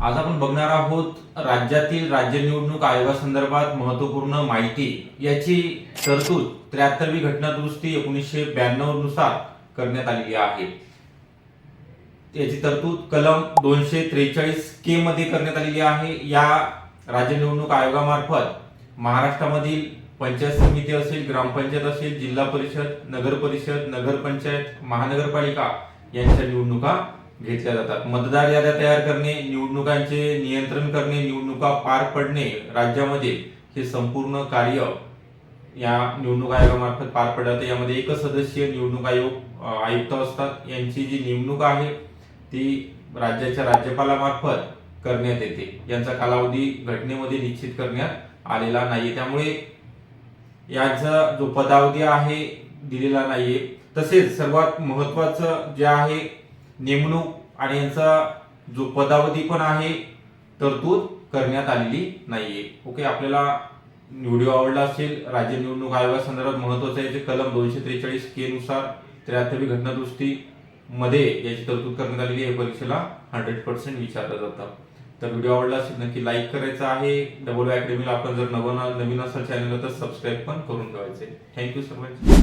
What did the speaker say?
आज आपण बघणार आहोत राज्यातील राज्य निवडणूक आयोगासंदर्भात महत्त्वपूर्ण माहिती। याची तरतूद 73वी घटना दुरुस्ती 1992 नुसार करण्यात आलेली आहे। याची तरतूद कलम 243 के मध्ये करण्यात आलेली आहे। या राज्य निवडणूक आयोगामार्फत महाराष्ट्रामधील पंचायत समिती असेल, ग्रामपंचायत असेल, जिल्हा परिषद, नगर परिषद, नगरपंचायत, महानगरपालिका यांच्या निवडणुका घेतल्या जातात। मतदार याद्या तयार करणे, निवडणुकांचे नियंत्रण करणे, निवडणुका पार पडणे राज्यामध्ये हे संपूर्ण कार्य या निवडणूक आयोगामार्फत पार पडते। यामध्ये एक सदस्यीय निवडणूक आयुक्त असतात। यांची जी नेमणूक आहे ती राज्याच्या राज्यपालामार्फत करण्यात येते। यांचा कालावधी घटनेमध्ये निश्चित करण्यात आलेला नाही, त्यामुळे याचा जो पदावधी आहे दिलेला नाहीये। तसेच सर्वात महत्त्वाचं जे आहे नेमणूक आणि यांचा जो पदावधी पण आहे तरतूद करण्यात आलेली नाहीये। ओके, आपल्याला व्हिडिओ आवडला असेल, राज्य निवडणूक आयोगासंदर्भात महत्त्वाचं आहे जे कलम 243 के नुसार 73वी घटना दुरुस्ती मध्ये याची तरतूद करण्यात आलेली आहे। परीक्षेला 100% विचारलं जातं। तर व्हिडिओ आवडला असेल नक्की लाईक करायचा आहे। डबल अकॅडमीला आपण जर नवीन असाल चॅनलला तर सबस्क्राईब पण करून ठेवायचे। Thank you so much.